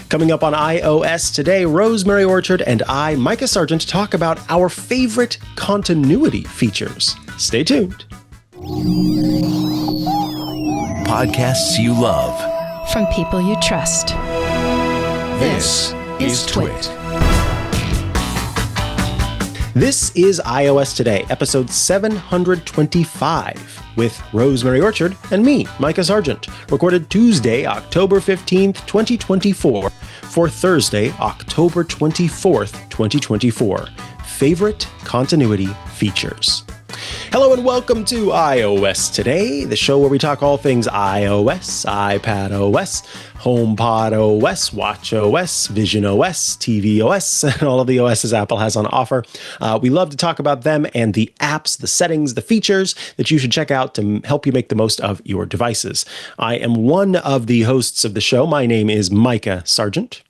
Coming up on iOS today, Rosemary Orchard and I, Mikah Sargent, talk about our favorite continuity features. Stay tuned. Podcasts you love. From people you trust. This is TWiT. This is iOS Today, episode 725, with Rosemary Orchard and me, Mikah Sargent, recorded Tuesday, October 15th, 2024, for Thursday, October 24th, 2024. Favorite continuity features. Hello and welcome to iOS Today, the show where we talk all things iOS, iPad OS, HomePod OS, Watch OS, Vision OS, TV OS, and all of the OSs Apple has on offer. We love to talk about them and the apps, the settings, the features that you should check out to help you make the most of your devices. I am one of the hosts of the show. My name is Mikah Sargent.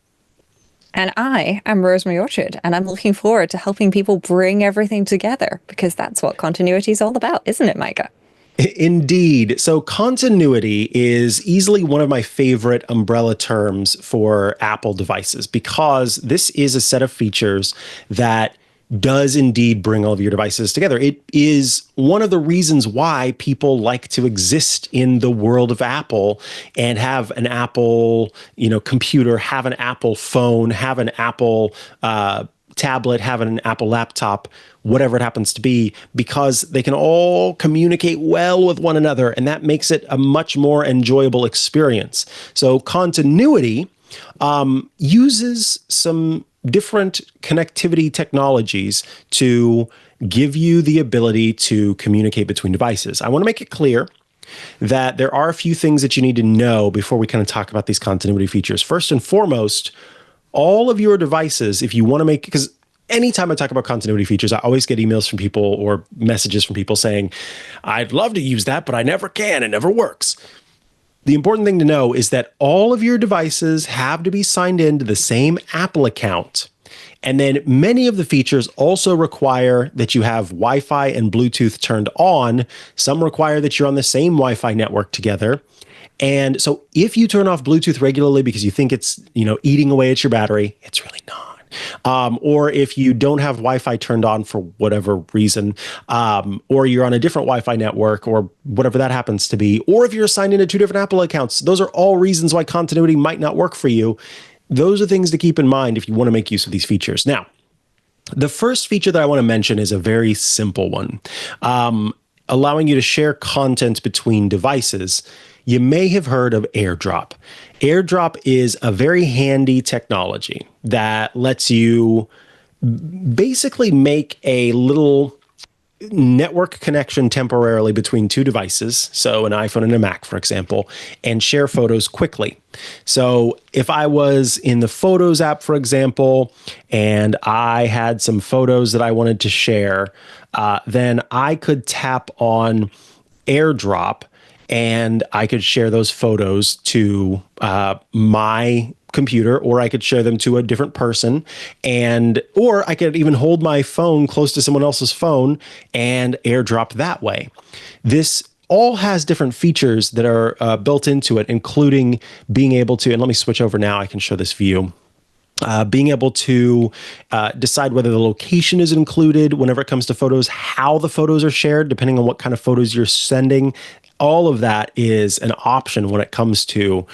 And I am Rosemary Orchard, and I'm looking forward to helping people bring everything together, because that's what continuity is all about, isn't it, Mikah? Indeed. So continuity is easily one of my favorite umbrella terms for Apple devices, because this is a set of features that does indeed bring all of your devices together. It is one of the reasons why people like to exist in the world of Apple and have an Apple, computer, have an Apple phone, have an Apple tablet, have an Apple laptop, whatever it happens to be, because they can all communicate well with one another, and that makes it a much more enjoyable experience. So continuity uses some different connectivity technologies to give you the ability to communicate between devices. I want to make it clear that there are a few things that you need to know before we kind of talk about these continuity features. First and foremost, all of your devices, if you want to make, because anytime I talk about continuity features, I always get emails from people or messages from people saying, I'd love to use that, but I never can, it never works. The important thing to know is that all of your devices have to be signed into the same Apple account. And then many of the features also require that you have Wi-Fi and Bluetooth turned on. Some require that you're on the same Wi-Fi network together. And so if you turn off Bluetooth regularly because you think it's, eating away at your battery, it's really not. Or if you don't have Wi-Fi turned on for whatever reason, or you're on a different Wi-Fi network or whatever that happens to be, or if you're assigned into two different Apple accounts, those are all reasons why continuity might not work for you. Those are things to keep in mind if you want to make use of these features. Now, the first feature that I want to mention is a very simple one, allowing you to share content between devices. You may have heard of AirDrop. AirDrop is a very handy technology that lets you basically make a little network connection temporarily between two devices, so an iPhone and a Mac, for example, and share photos quickly. So if I was in the Photos app, for example, and I had some photos that I wanted to share, then I could tap on AirDrop and I could share those photos to my computer, or I could share them to a different person, or I could even hold my phone close to someone else's phone and AirDrop that way. This all has different features that are built into it, including being able to, and let me switch over now, I can show this view. Being able to decide whether the location is included whenever it comes to photos, how the photos are shared, depending on what kind of photos you're sending. All of that is an option when it comes to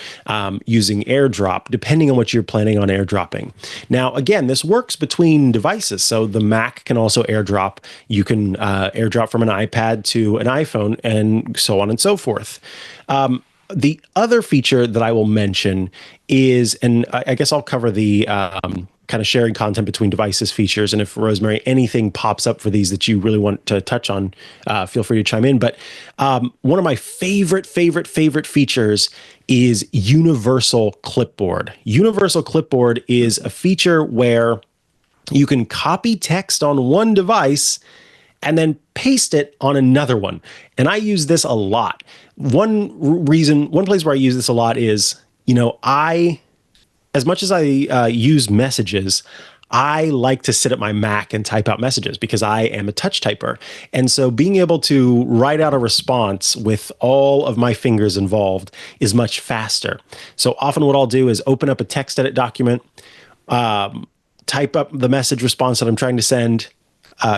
using AirDrop, depending on what you're planning on AirDropping. Now, again, this works between devices. So the Mac can also AirDrop. You can AirDrop from an iPad to an iPhone, and so on and so forth. The other feature that I will mention is, and I guess I'll cover the kind of sharing content between devices features. And if, Rosemary, anything pops up for these that you really want to touch on, feel free to chime in. But one of my favorite features is Universal Clipboard. Universal Clipboard is a feature where you can copy text on one device and then paste it on another one. And I use this a lot. One place where I use this a lot is, as much as I use messages, I like to sit at my Mac and type out messages because I am a touch typer. And so being able to write out a response with all of my fingers involved is much faster. So often what I'll do is open up a text edit document, type up the message response that I'm trying to send,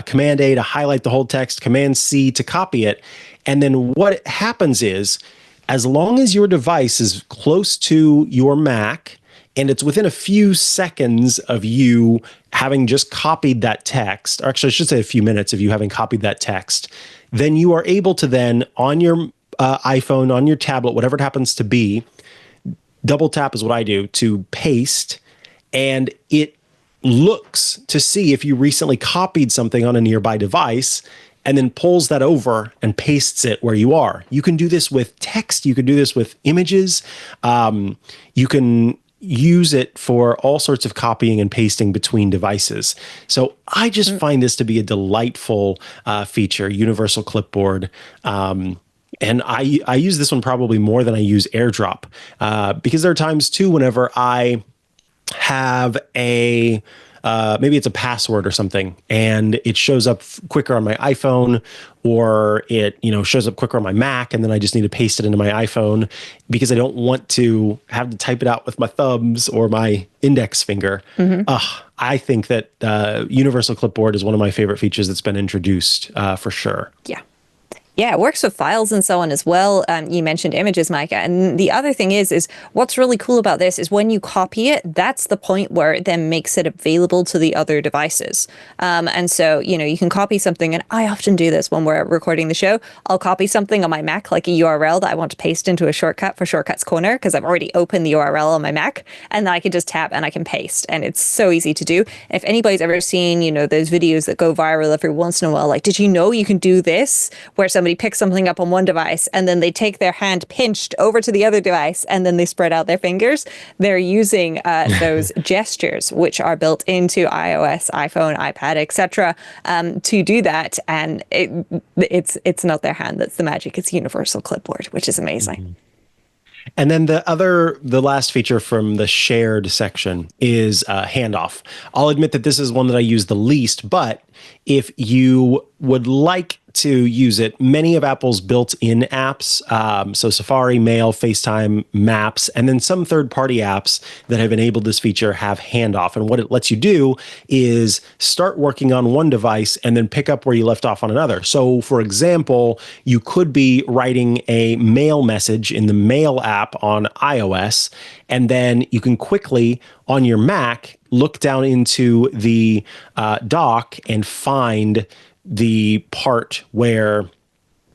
Command A to highlight the whole text, Command C to copy it. And then what happens is, as long as your device is close to your Mac and it's within a few seconds of you having just copied that text, or actually I should say a few minutes of you having copied that text, then you are able to then on your iPhone, on your tablet, whatever it happens to be, double tap is what I do to paste, and it looks to see if you recently copied something on a nearby device and then pulls that over and pastes it where you are. You can do this with text. You can do this with images. You can use it for all sorts of copying and pasting between devices. So I just find this to be a delightful feature, Universal Clipboard. And I use this one probably more than I use AirDrop because there are times too whenever I have a maybe it's a password or something, and it shows up quicker on my iPhone, or it shows up quicker on my Mac, and then I just need to paste it into my iPhone because I don't want to have to type it out with my thumbs or my index finger. I think that Universal Clipboard is one of my favorite features that's been introduced for sure. Yeah, it works with files and so on as well. You mentioned images, Mikah. And the other thing is what's really cool about this is when you copy it, that's the point where it then makes it available to the other devices. And so, you can copy something. And I often do this when we're recording the show. I'll copy something on my Mac, like a URL that I want to paste into a shortcut for Shortcuts Corner, because I've already opened the URL on my Mac. And then I can just tap and I can paste. And it's so easy to do. If anybody's ever seen, those videos that go viral every once in a while, like, did you know you can do this? Where somebody picks something up on one device and then they take their hand pinched over to the other device and then they spread out their fingers. They're using those gestures, which are built into iOS, iPhone, iPad, etc., to do that. And it's not their hand that's the magic. It's Universal Clipboard, which is amazing. And then the last feature from the shared section is Handoff. I'll admit that this is one that I use the least, but if you would like to use it, many of Apple's built-in apps, so Safari, Mail, FaceTime, Maps, and then some third-party apps that have enabled this feature have Handoff. And what it lets you do is start working on one device and then pick up where you left off on another. So, for example, you could be writing a mail message in the Mail app on iOS, and then you can quickly, on your Mac, look down into the dock and find the part where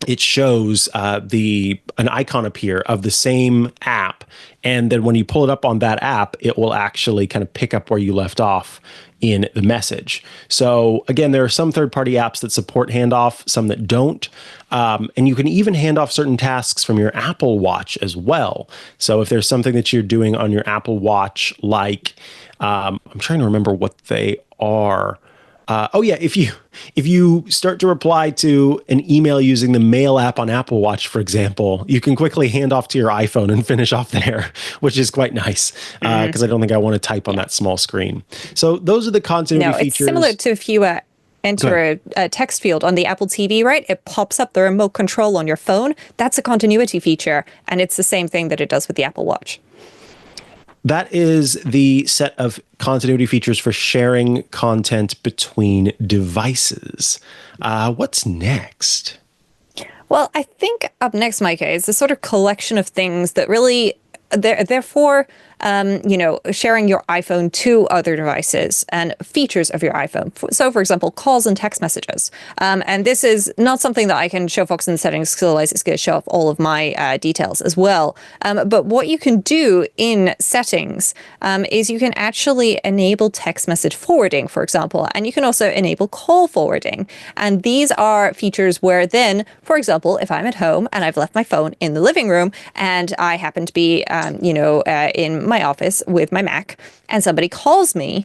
it shows an icon appear of the same app. And then when you pull it up on that app, it will actually kind of pick up where you left off in the message. So again, there are some third-party apps that support Handoff, some that don't. And you can even hand off certain tasks from your Apple Watch as well. So if there's something that you're doing on your Apple Watch, like, I'm trying to remember what they are. If you start to reply to an email using the Mail app on Apple Watch, for example, you can quickly hand off to your iPhone and finish off there, which is quite nice because I don't think I want to type on that small screen. So those are the continuity features. It's similar to if you enter a text field on the Apple TV, right? It pops up the remote control on your phone. That's a continuity feature, and it's the same thing that it does with the Apple Watch. That is the set of continuity features for sharing content between devices. What's next? Well, I think up next, Mikah, is the sort of collection of things that really, they're for sharing your iPhone to other devices and features of your iPhone. So, for example, calls and text messages. And this is not something that I can show folks in the settings because otherwise it's going to show off all of my details as well. But what you can do in settings is you can actually enable text message forwarding, for example, and you can also enable call forwarding. And these are features where then, for example, if I'm at home and I've left my phone in the living room and I happen to be, in my office with my Mac and somebody calls me,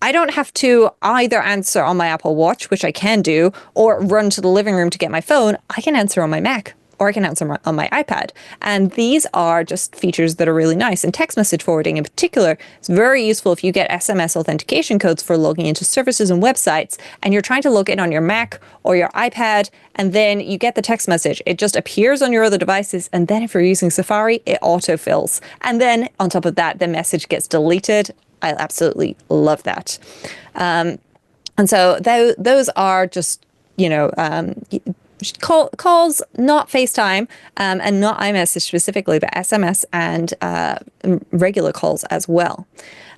I don't have to either answer on my Apple Watch, which I can do, or run to the living room to get my phone. I can answer on my Mac. or I can answer on my iPad. And these are just features that are really nice. And text message forwarding in particular is very useful if you get SMS authentication codes for logging into services and websites, and you're trying to log in on your Mac or your iPad, and then you get the text message. It just appears on your other devices, and then if you're using Safari, it autofills. And then on top of that, the message gets deleted. I absolutely love that. And so those are just, calls, not FaceTime, and not iMessage specifically, but SMS and regular calls as well.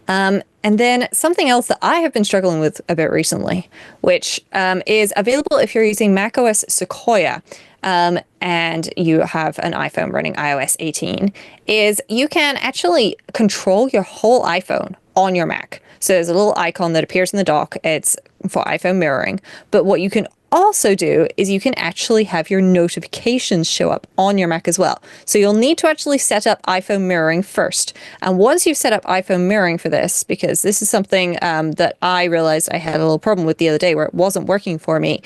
And then something else that I have been struggling with a bit recently, which is available if you're using macOS Sequoia and you have an iPhone running iOS 18, is you can actually control your whole iPhone on your Mac. So there's a little icon that appears in the dock. It's for iPhone mirroring. But what you can also do is you can actually have your notifications show up on your Mac as well. So you'll need to actually set up iPhone mirroring first. And once you've set up iPhone mirroring for this, because this is something that I realized I had a little problem with the other day where it wasn't working for me,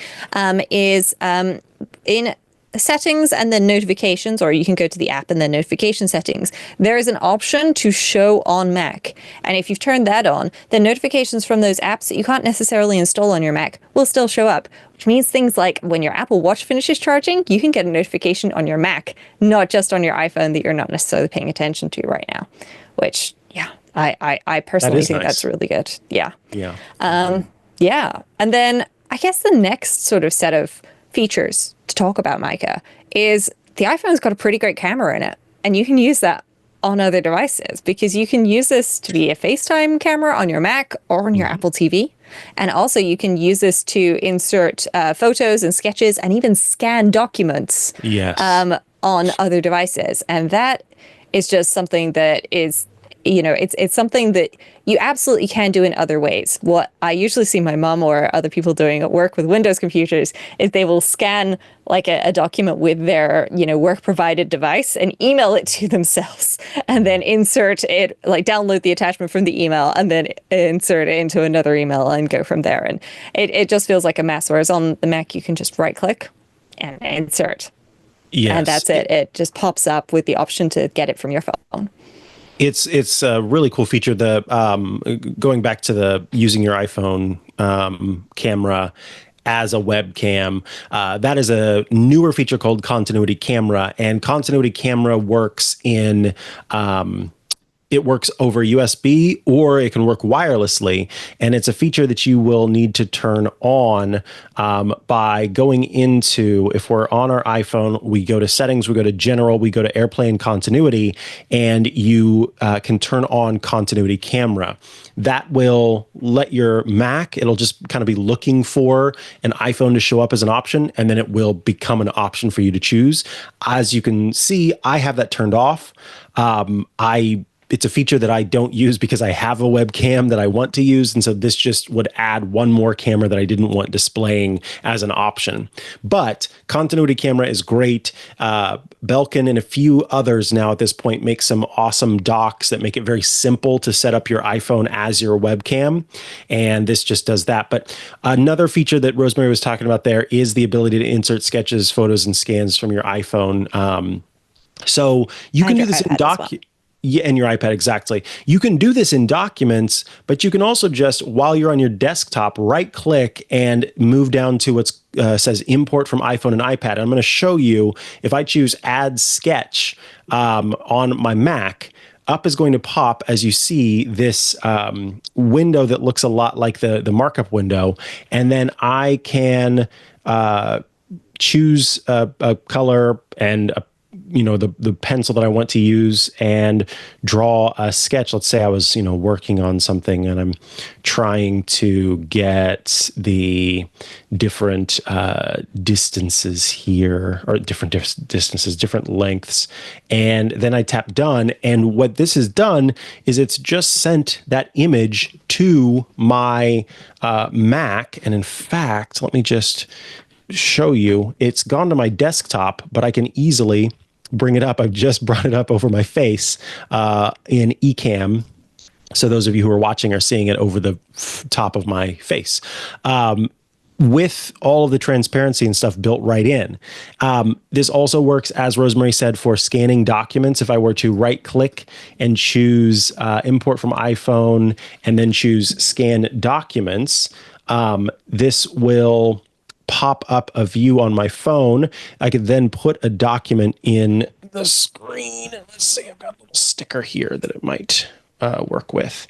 is in settings and then notifications, or you can go to the app and then notification settings, there is an option to show on Mac. And if you've turned that on, then notifications from those apps that you can't necessarily install on your Mac will still show up, which means things like when your Apple Watch finishes charging, you can get a notification on your Mac, not just on your iPhone that you're not necessarily paying attention to right now, which, yeah, I personally think that's really good. Yeah. Yeah. Yeah. And then I guess the next sort of set of features to talk about, Mikah, is the iPhone's got a pretty great camera in it, and you can use that on other devices because you can use this to be a FaceTime camera on your Mac or on your Apple TV. And also you can use this to insert photos and sketches and even scan documents on other devices. And that is just something that is, it's something that you absolutely can do in other ways. What I usually see my mom or other people doing at work with Windows computers is they will scan like a document with their, work provided device and email it to themselves and then insert it, like download the attachment from the email and then insert it into another email and go from there. And it just feels like a mess. Whereas on the Mac, you can just right click and insert. Yes. And that's it. It just pops up with the option to get it from your phone. It's a really cool feature. Going back to the using your iPhone camera as a webcam, that is a newer feature called Continuity Camera, and Continuity Camera works in it works over USB or it can work wirelessly. And it's a feature that you will need to turn on by going into, if we're on our iPhone, we go to settings, we go to general, we go to AirPlay and continuity, and you can turn on Continuity Camera. That will let your Mac, it'll just kind of be looking for an iPhone to show up as an option, and then it will become an option for you to choose. As you can see, I have that turned off. It's a feature that I don't use because I have a webcam that I want to use. And so this just would add one more camera that I didn't want displaying as an option. But Continuity Camera is great. Belkin and a few others now at this point make some awesome docks that make it very simple to set up your iPhone as your webcam. And this just does that. But another feature that Rosemary was talking about there is the ability to insert sketches, photos, and scans from your iPhone. So you can do this in documents. Yeah, and your iPad, exactly. You can do this in documents, but you can also just, while you're on your desktop, right-click and move down to what says import from iPhone and iPad. And I'm going to show you, if I choose add sketch on my Mac, up is going to pop as you see this window that looks a lot like the markup window. And then I can choose a color and the pencil that I want to use and draw a sketch. Let's say I was, working on something and I'm trying to get the different distances here, or different distances, different lengths. And then I tap done. And what this has done is it's just sent that image to my Mac. And in fact, let me just show you, it's gone to my desktop, but I can easily bring it up. I've just brought it up over my face in Ecamm. So those of you who are watching are seeing it over the top of my face. with all of the transparency and stuff built right in. This also works, as Rosemary said, for scanning documents. If I were to right click and choose import from iPhone and then choose scan documents, this will pop up a view on my phone. I could then put a document in the screen. Let's see, I've got a little sticker here that it might work with.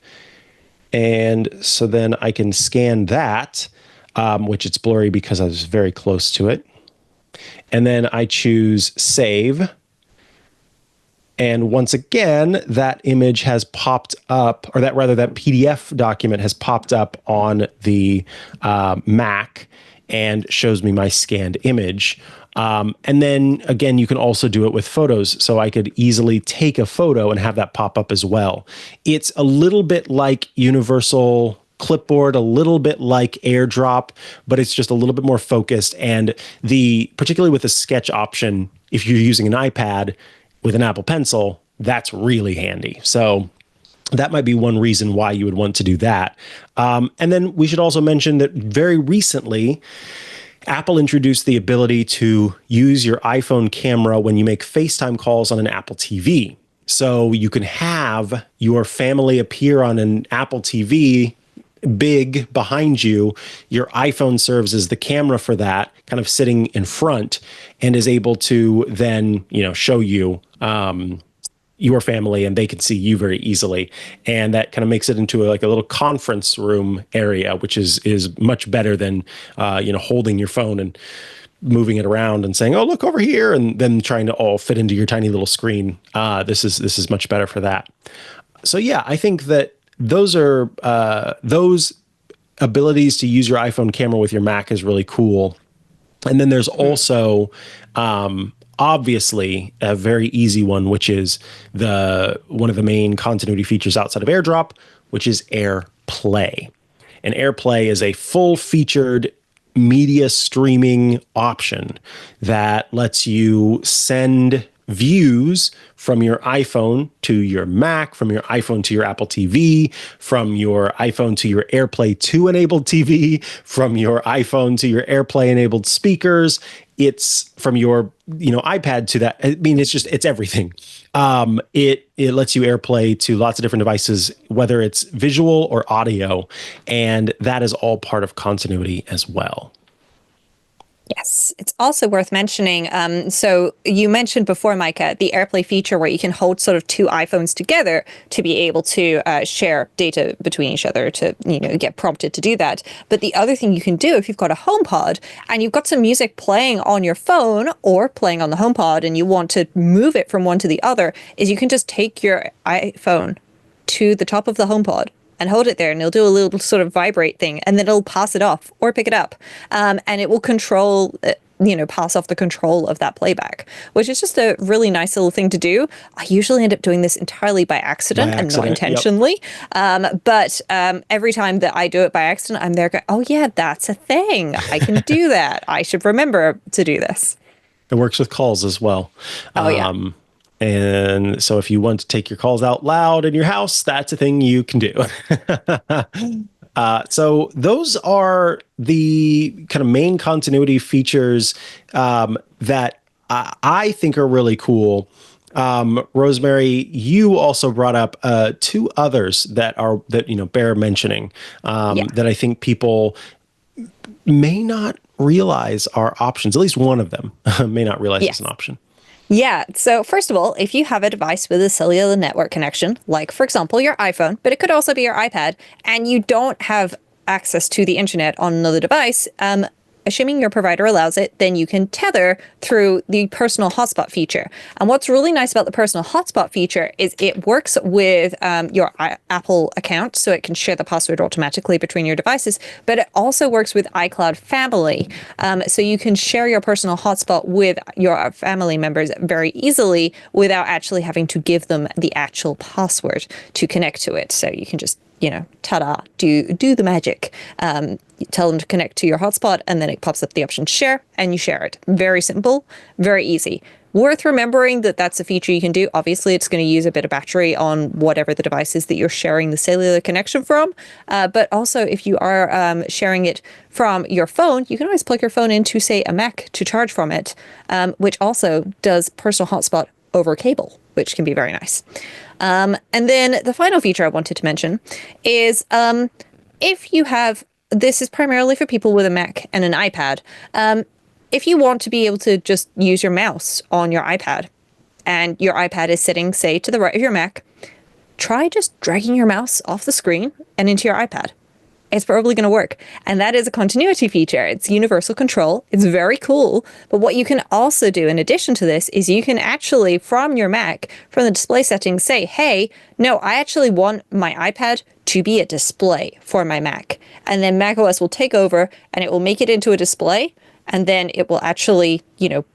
And so then I can scan that, which it's blurry because I was very close to it. And then I choose save. And once again, that image has popped up, or that PDF document has popped up on the Mac and shows me my scanned image. And then again, you can also do it with photos. So I could easily take a photo and have that pop up as well. It's a little bit like Universal Clipboard, a little bit like AirDrop, but it's just a little bit more focused. And particularly with the sketch option, if you're using an iPad with an Apple Pencil, that's really handy. So that might be one reason why you would want to do that. And then we should also mention that very recently, Apple introduced the ability to use your iPhone camera when you make FaceTime calls on an Apple TV. So you can have your family appear on an Apple TV big behind you. Your iPhone serves as the camera for that, kind of sitting in front, and is able to then, show you your family, and they can see you very easily. And that kind of makes it into a little conference room area, which is much better than holding your phone and moving it around and saying, "Oh, look over here," and then trying to all fit into your tiny little screen. This is much better for that. So yeah, I think that those abilities to use your iPhone camera with your Mac is really cool. And then there's also obviously a very easy one, which is one of the main continuity features outside of AirDrop, which is AirPlay. And AirPlay is a full-featured media streaming option that lets you send views from your iPhone to your Mac, from your iPhone to your Apple TV, from your iPhone to your AirPlay 2 enabled TV, from your iPhone to your AirPlay enabled speakers. It's from your iPad to that. I mean, it's everything. It lets you AirPlay to lots of different devices, whether it's visual or audio, and that is all part of continuity as well. Yes, it's also worth mentioning. So you mentioned before, Mikah, the AirPlay feature where you can hold sort of two iPhones together to be able to share data between each other to, get prompted to do that. But the other thing you can do if you've got a HomePod and you've got some music playing on your phone or playing on the HomePod and you want to move it from one to the other is you can just take your iPhone to the top of the HomePod and hold it there, and it'll do a little sort of vibrate thing, and then it'll pass it off or pick it up, and it will pass off the control of that playback, which is just a really nice little thing to do. I usually end up doing this entirely by accident and not intentionally. Yep. But every time that I do it by accident, I'm there going, oh yeah, that's a thing. I can do that. I should remember to do this. It works with calls as well. Oh yeah. And so if you want to take your calls out loud in your house, that's a thing you can do. So those are the kind of main continuity features that I think are really cool. Rosemary, you also brought up two others that bear mentioning that I think people may not realize are options. At least one of them may not realize it's an option. Yeah. So first of all, if you have a device with a cellular network connection, like, for example, your iPhone, but it could also be your iPad, and you don't have access to the internet on another device, assuming your provider allows it, then you can tether through the Personal Hotspot feature. And what's really nice about the Personal Hotspot feature is it works with your Apple account, so it can share the password automatically between your devices, but it also works with iCloud Family. So you can share your Personal Hotspot with your family members very easily without actually having to give them the actual password to connect to it. So you can just ta-da, do the magic. Tell them to connect to your hotspot, and then it pops up the option share, and you share it. Very simple, very easy. Worth remembering that that's a feature you can do. Obviously, it's going to use a bit of battery on whatever the device is that you're sharing the cellular connection from. But also, if you are sharing it from your phone, you can always plug your phone into, say, a Mac to charge from it, which also does personal hotspot over cable, which can be very nice. And then the final feature I wanted to mention is if you have, this is primarily for people with a Mac and an iPad. If you want to be able to just use your mouse on your iPad and your iPad is sitting, say, to the right of your Mac, try just dragging your mouse off the screen and into your iPad. It's probably going to work. And that is a continuity feature. It's universal control. It's very cool. But what you can also do in addition to this is you can actually, from your Mac, from the display settings, say, hey, no, I actually want my iPad to be a display for my Mac. And then macOS will take over and it will make it into a display. And then it will actually,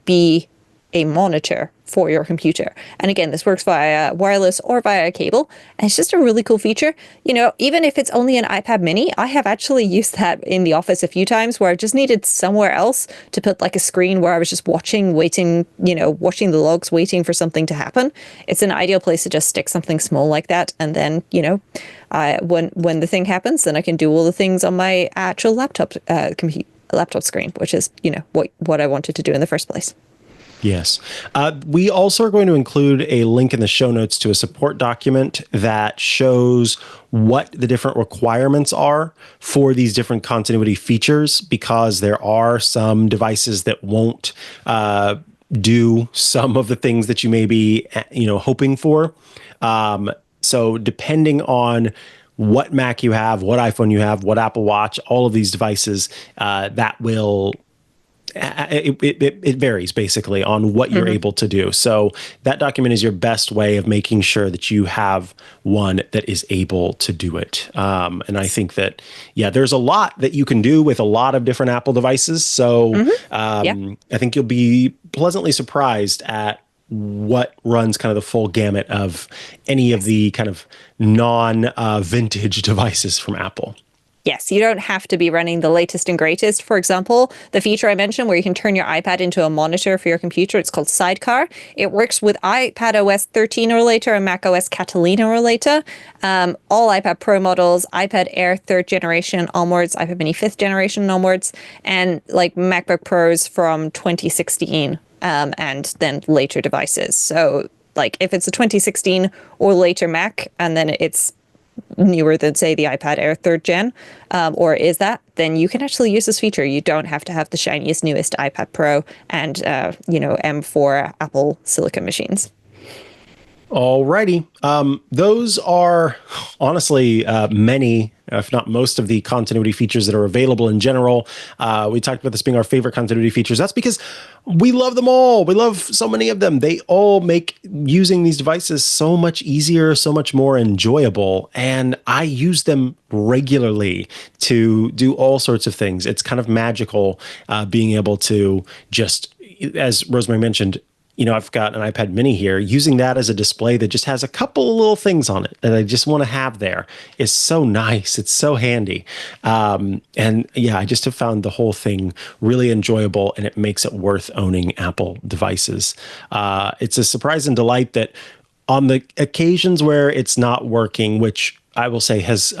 be a monitor for your computer. And again, this works via wireless or via cable. And it's just a really cool feature. Even if it's only an iPad mini, I have actually used that in the office a few times where I've just needed somewhere else to put like a screen where I was just watching the logs, waiting for something to happen. It's an ideal place to just stick something small like that. And then, when the thing happens, then I can do all the things on my actual laptop screen, which is, what I wanted to do in the first place. Yes. We also are going to include a link in the show notes to a support document that shows what the different requirements are for these different continuity features, because there are some devices that won't do some of the things that you may be, hoping for. So depending on what Mac you have, what iPhone you have, what Apple Watch, all of these devices, that will... It varies basically on what you're able to do. So that document is your best way of making sure that you have one that is able to do it. And I think that, there's a lot that you can do with a lot of different Apple devices. So I think you'll be pleasantly surprised at what runs kind of the full gamut of any of the kind of non-vintage devices from Apple. Yes, you don't have to be running the latest and greatest. For example, the feature I mentioned where you can turn your iPad into a monitor for your computer, it's called Sidecar. It works with iPad OS 13 or later and Mac OS Catalina or later. All iPad Pro models, iPad Air 3rd generation onwards, iPad Mini 5th generation onwards, and like MacBook Pros from 2016 and then later devices. So like if it's a 2016 or later Mac and then it's newer than, say, the iPad Air 3rd gen, then you can actually use this feature. You don't have to have the shiniest, newest iPad Pro and, M4 Apple Silicon machines. Alrighty. Those are honestly many, if not most, of the continuity features that are available in general. We talked about this being our favorite continuity features. That's because we love them all. We love so many of them. They all make using these devices so much easier, so much more enjoyable. And I use them regularly to do all sorts of things. It's kind of magical being able to just, as Rosemary mentioned, I've got an iPad mini here. Using that as a display that just has a couple of little things on it that I just want to have there is so nice. It's so handy. I just have found the whole thing really enjoyable, and it makes it worth owning Apple devices. It's a surprise and delight that on the occasions where it's not working, which I will say has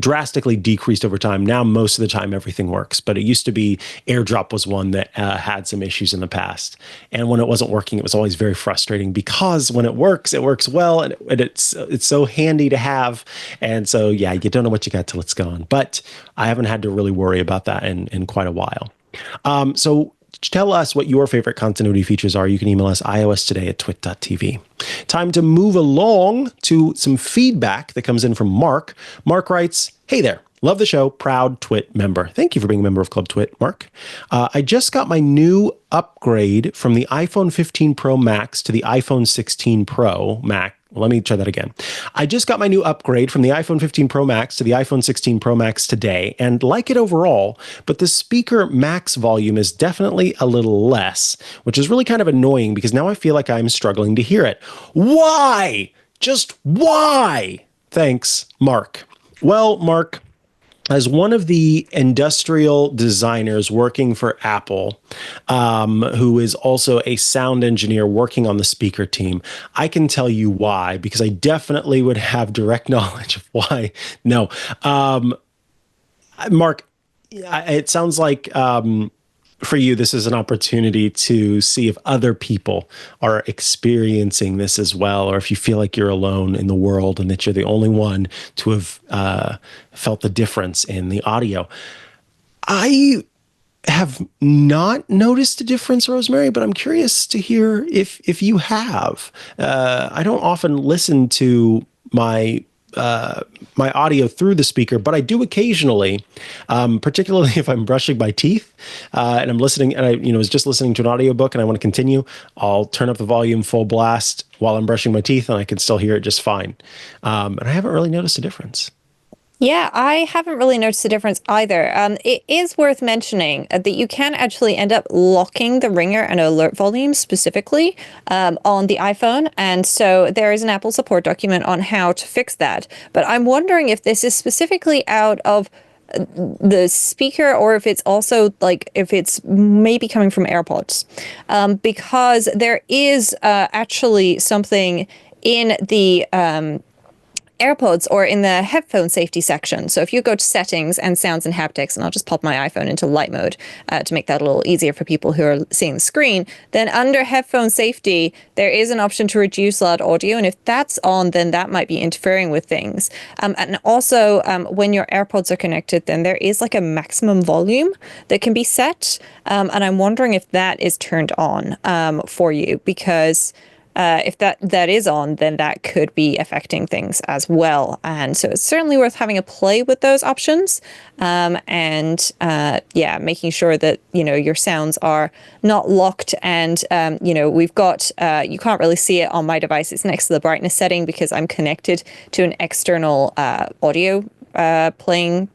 drastically decreased over time. Now, most of the time, everything works. But it used to be AirDrop was one that had some issues in the past. And when it wasn't working, it was always very frustrating because when it works well, and it's so handy to have. And so, you don't know what you got till it's gone. But I haven't had to really worry about that in quite a while. So tell us what your favorite continuity features are. You can email us iOStoday@twit.tv. Time to move along to some feedback that comes in from Mark. Mark writes, "Hey there. Love the show. Proud TWiT member." Thank you for being a member of Club TWiT, Mark. "I just got my new upgrade from the iPhone 15 Pro Max to the iPhone 16 Pro Max. Let me try that again. I just got my new upgrade from the iPhone 15 Pro Max to the iPhone 16 Pro Max today and like it overall, but the speaker max volume is definitely a little less, which is really kind of annoying because now I feel like I'm struggling to hear it. Why? Just why? Thanks, Mark." Well, Mark, as one of the industrial designers working for Apple, who is also a sound engineer working on the speaker team, I can tell you why, because I definitely would have direct knowledge of why. No, Mark, it sounds like for you, this is an opportunity to see if other people are experiencing this as well, or if you feel like you're alone in the world and that you're the only one to have felt the difference in the audio. I have not noticed a difference, Rosemary, but I'm curious to hear if you have. I don't often listen to my audio through the speaker, but I do occasionally, particularly if I'm brushing my teeth and I'm listening, and I was just listening to an audiobook and I want to continue. I'll turn up the volume full blast while I'm brushing my teeth, and I can still hear it just fine. And I haven't really noticed a difference. Yeah, I haven't really noticed a difference either. It is worth mentioning that you can actually end up locking the ringer and alert volume specifically on the iPhone. And so there is an Apple support document on how to fix that. But I'm wondering if this is specifically out of the speaker, or if it's also like if it's maybe coming from AirPods, because there is actually something in the AirPods or in the headphone safety section. So if you go to settings and sounds and haptics, and I'll just pop my iPhone into light mode to make that a little easier for people who are seeing the screen, then under headphone safety, there is an option to reduce loud audio. And if that's on, then that might be interfering with things. And also when your AirPods are connected, then there is like a maximum volume that can be set. And I'm wondering if that is turned on for you, because if that is on, then that could be affecting things as well. And so it's certainly worth having a play with those options, and making sure that, your sounds are not locked. And, we've got, you can't really see it on my device. It's next to the brightness setting because I'm connected to an external audio playing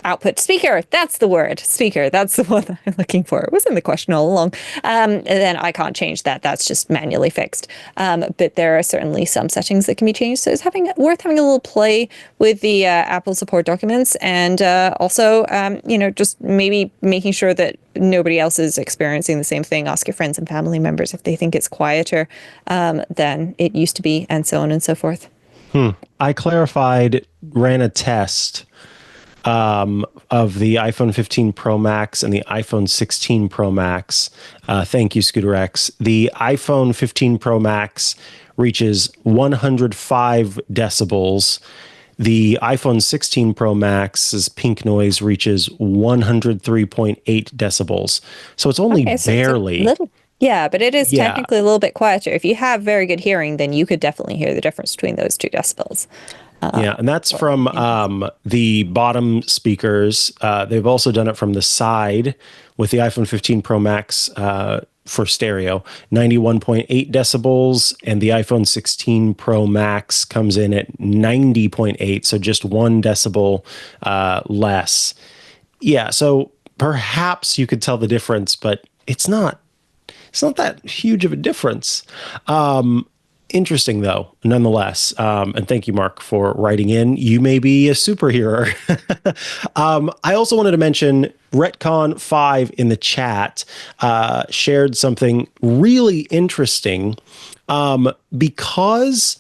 output speaker. That's the word. Speaker. That's the one I'm looking for. It was in the question all along. And then I can't change that. That's just manually fixed. But there are certainly some settings that can be changed. So it's worth having a little play with the Apple support documents, and also, just maybe making sure that nobody else is experiencing the same thing. Ask your friends and family members if they think it's quieter than it used to be, and so on and so forth. I ran a test of the iPhone 15 Pro Max and the iPhone 16 Pro Max. Thank you, Scooter X. The iPhone 15 Pro Max reaches 105 decibels. The iPhone 16 Pro Max's pink noise reaches 103.8 decibels. So it's only barely. Yeah, but it is technically a little bit quieter. If you have very good hearing, then you could definitely hear the difference between those 2 decibels. And that's from the bottom speakers. They've also done it from the side with the iPhone 15 Pro Max for stereo, 91.8 decibels, and the iPhone 16 Pro Max comes in at 90.8, so just 1 decibel less. Yeah, so perhaps you could tell the difference, but it's not that huge of a difference. Interesting, though, nonetheless. And thank you, Mark, for writing in. You may be a superhero. I also wanted to mention Retcon5 in the chat shared something really interesting because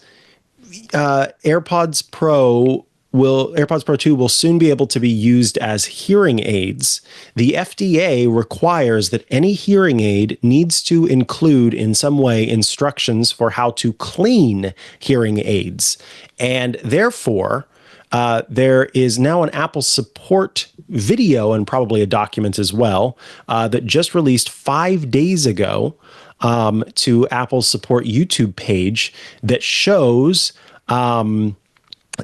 AirPods Pro 2 will soon be able to be used as hearing aids. The FDA requires that any hearing aid needs to include in some way instructions for how to clean hearing aids. And therefore, there is now an Apple support video, and probably a document as well, that just released 5 days ago to Apple's support YouTube page that shows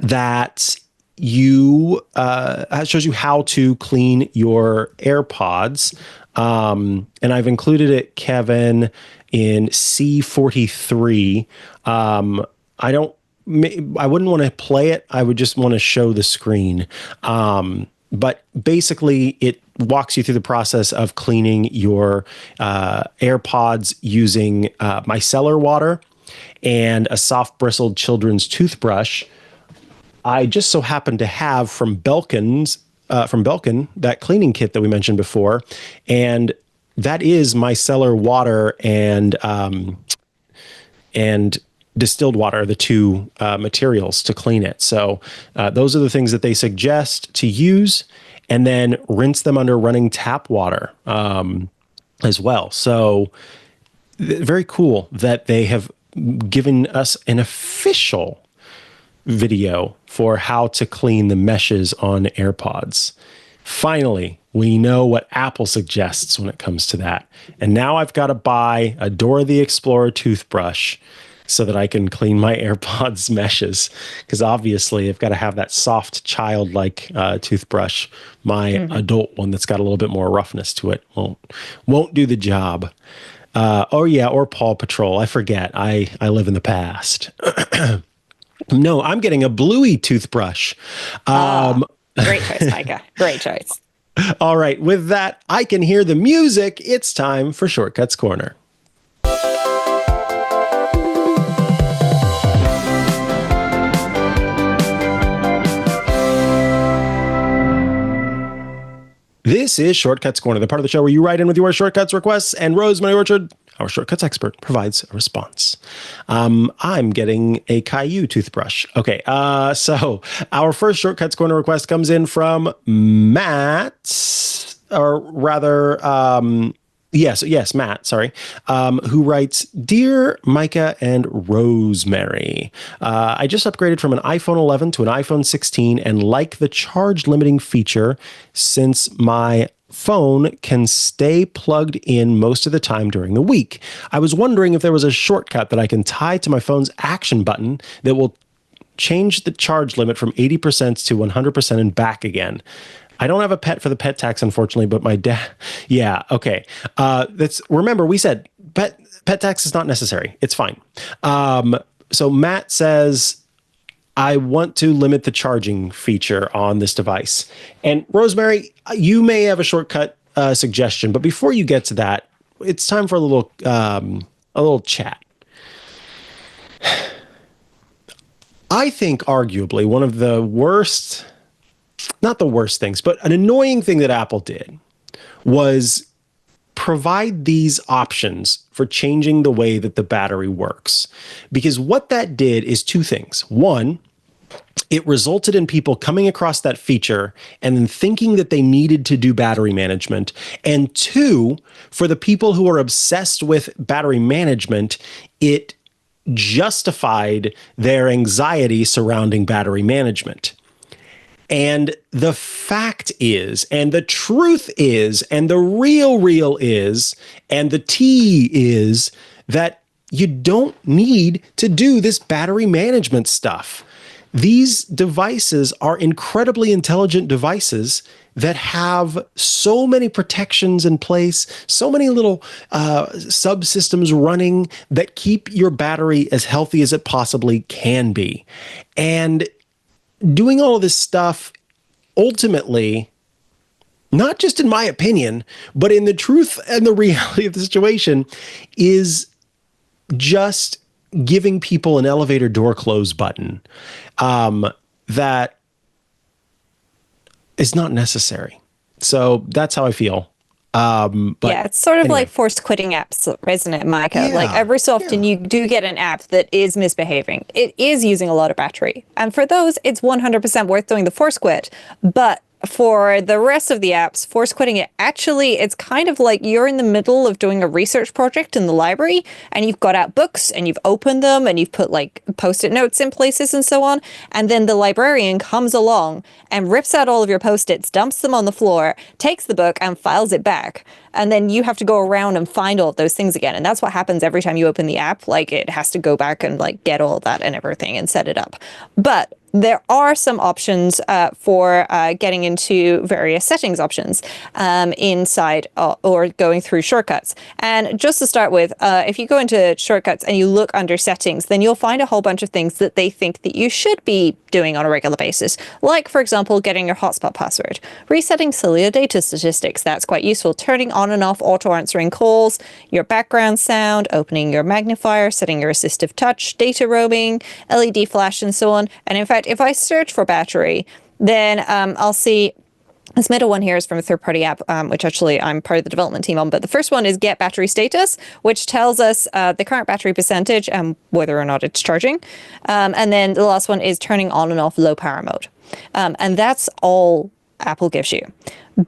that shows you how to clean your AirPods. And I've included it, Kevin, in C43. I wouldn't want to play it. I would just want to show the screen. But basically it walks you through the process of cleaning your AirPods using micellar water and a soft bristled children's toothbrush. I just so happen to have from Belkin, that cleaning kit that we mentioned before, and that is micellar water and distilled water, the two materials to clean it. So those are the things that they suggest to use, and then rinse them under running tap water as well. So very cool that they have given us an official video for how to clean the meshes on AirPods. Finally, we know what Apple suggests when it comes to that. And now I've got to buy a Dora the Explorer toothbrush so that I can clean my AirPods meshes. Because obviously I've got to have that soft, childlike toothbrush. My adult one that's got a little bit more roughness to it won't do the job. Or Paw Patrol. I forget. I live in the past. No, I'm getting a Bluey toothbrush. Great choice, Mikah. Great choice. All right. With that, I can hear the music. It's time for Shortcuts Corner. This is Shortcuts Corner, the part of the show where you write in with your shortcuts requests, and Rosemary Orchard, our shortcuts expert, provides a response. I'm getting a Caillou toothbrush. Okay, so our first Shortcuts Corner request comes in from Matt, or rather, Matt, sorry, who writes, Dear Mikah and Rosemary, I just upgraded from an iPhone 11 to an iPhone 16 and like the charge limiting feature since my phone can stay plugged in most of the time during the week. I was wondering if there was a shortcut that I can tie to my phone's action button that will change the charge limit from 80% to 100% and back again. I don't have a pet for the pet tax, unfortunately, but my dad. Yeah, okay. Remember, we said pet tax is not necessary. It's fine. So Matt says, I want to limit the charging feature on this device. And Rosemary, you may have a shortcut suggestion, but before you get to that, it's time for a little chat. I think arguably one of the worst, not the worst things, but an annoying thing that Apple did was provide these options for changing the way that the battery works. Because what that did is two things. One, it resulted in people coming across that feature and then thinking that they needed to do battery management. And two, for the people who are obsessed with battery management, it justified their anxiety surrounding battery management. And the fact is, and the truth is, and the real is, and the tea is that you don't need to do this battery management stuff. These devices are incredibly intelligent devices that have so many protections in place, so many little subsystems running that keep your battery as healthy as it possibly can be. And doing all of this stuff, ultimately, not just in my opinion, but in the truth and the reality of the situation, is just giving people an elevator door close button that is not necessary. So that's how I feel. But yeah, it's sort of anyway. like forced quitting apps, isn't it, Micah? Like every so often you do get an app that is misbehaving. It is using a lot of battery. And for those, it's 100% worth doing the force quit. But for the rest of the apps, force quitting it, actually, it's kind of like you're in the middle of doing a research project in the library and you've got out books and you've opened them and you've put like post-it notes in places and so on. And then the librarian comes along and rips out all of your post-its, dumps them on the floor, takes the book and files it back. And then you have to go around and find all of those things again. And that's what happens every time you open the app. Like it has to go back and like get all of that and everything and set it up. But there are some options for getting into various settings options inside or going through shortcuts. And just to start with, if you go into shortcuts and you look under settings, then you'll find a whole bunch of things that they think that you should be doing on a regular basis. Like, for example, getting your hotspot password, resetting cellular data statistics. That's quite useful. Turning on and off auto answering calls, your background sound, opening your magnifier, setting your assistive touch, data roaming, LED flash, and so on. And in fact, But if I search for battery, then I'll see this middle one here is from a third-party app, which actually I'm part of the development team on. But the first one is Get Battery Status, which tells us the current battery percentage and whether or not it's charging. And then the last one is turning on and off low power mode. And that's all Apple gives you.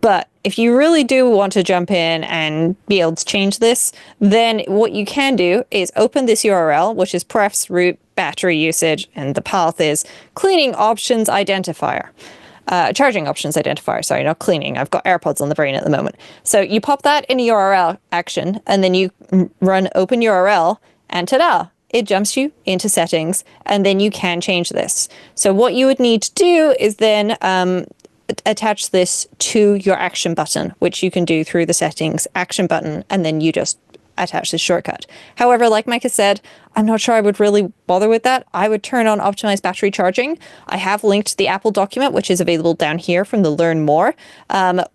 But if you really do want to jump in and be able to change this, then what you can do is open this URL, which is prefs root battery usage, and the path is cleaning options identifier. Charging options identifier, sorry, not cleaning. I've got AirPods on the brain at the moment. So you pop that in a URL action, and then you run open URL, and ta-da, it jumps you into settings, and then you can change this. So what you would need to do is then attach this to your action button, which you can do through the settings action button, and then you just attach this shortcut. However, like Mikah said, I'm not sure I would really bother with that. I would turn on optimized battery charging. I have linked the Apple document, which is available down here from the Learn More,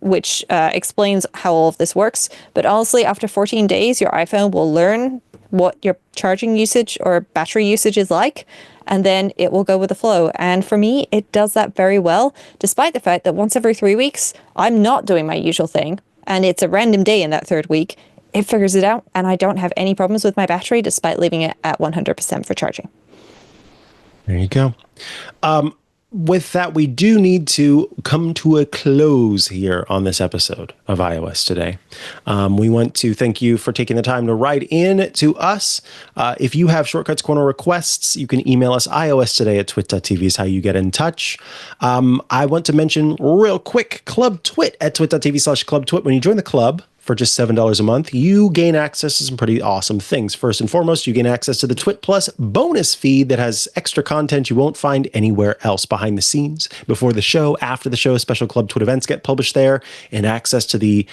which explains how all of this works. But honestly, after 14 days, your iPhone will learn what your charging usage or battery usage is like, and then it will go with the flow. And for me, it does that very well, despite the fact that once every 3 weeks, I'm not doing my usual thing, and it's a random day in that third week. It figures it out, and I don't have any problems with my battery despite leaving it at 100% for charging. There you go. With that, we do need to come to a close here on this episode of iOS Today. We want to thank you for taking the time to write in to us. If you have Shortcuts Corner requests, you can email us iostoday@twit.tv is how you get in touch. I want to mention real quick, Club Twit at twit.tv/clubtwit. When you join the club, for just $7 a month, you gain access to some pretty awesome things. First and foremost, you gain access to the Twit Plus bonus feed that has extra content you won't find anywhere else. Behind the scenes, before the show, after the show, special Club Twit events get published there, and access to the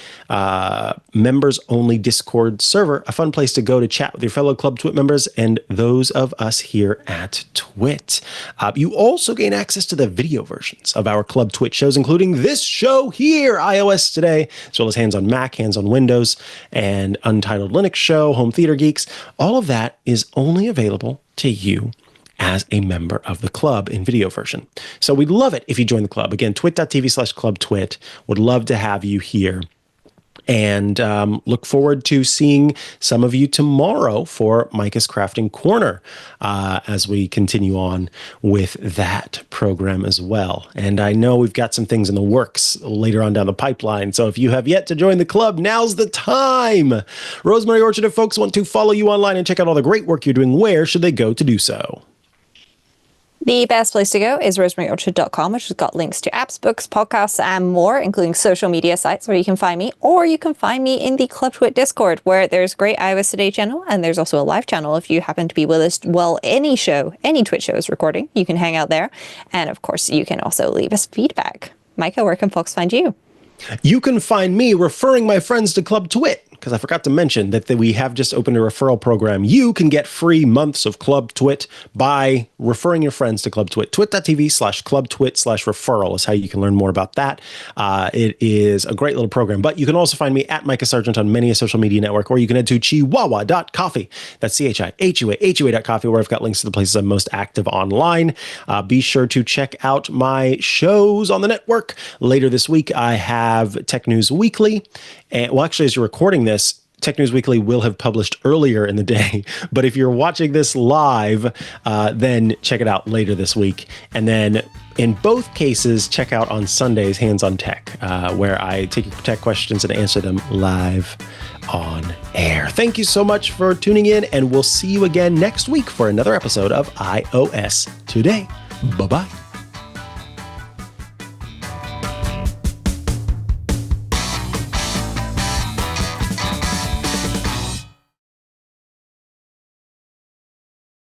members-only Discord server, a fun place to go to chat with your fellow Club Twit members and those of us here at Twit. You also gain access to the video versions of our Club Twit shows, including this show here, iOS Today, as well as Hands on Mac, Hands on Windows, and Untitled Linux Show, Home Theater Geeks. All of that is only available to you as a member of the club in video version. So we'd love it if you join the club. Again, twit.tv/clubtwit. Would love to have you here. And look forward to seeing some of you tomorrow for Mikah's Crafting Corner as we continue on with that program as well. And I know we've got some things in the works later on down the pipeline. So if you have yet to join the club, now's the time. Rosemary Orchard, if folks want to follow you online and check out all the great work you're doing, where should they go to do so? The best place to go is rosemaryorchard.com, which has got links to apps, books, podcasts, and more, including social media sites where you can find me, or you can find me in the Club Twit Discord, where there's a great iOS Today channel, and there's also a live channel if you happen to be with us while any Twitch show is recording. You can hang out there, and of course, you can also leave us feedback. Mikah, where can folks find you? You can find me referring my friends to Club Twit, because I forgot to mention that we have just opened a referral program. You can get free months of Club Twit by referring your friends to Club Twit. twit.tv/clubtwit/referral is how you can learn more about that. It is a great little program, but you can also find me at Mikah Sargent on many a social media network, or you can head to chihuahua.coffee. That's CHIHUA.coffee, where I've got links to the places I'm most active online. Be sure to check out my shows on the network. Later this week, I have Tech News Weekly. And, well, actually, as you're recording this, Tech News Weekly will have published earlier in the day. But if you're watching this live, then check it out later this week. And then in both cases, check out on Sundays, Hands on Tech, where I take your tech questions and answer them live on air. Thank you so much for tuning in, and we'll see you again next week for another episode of iOS Today. Bye-bye.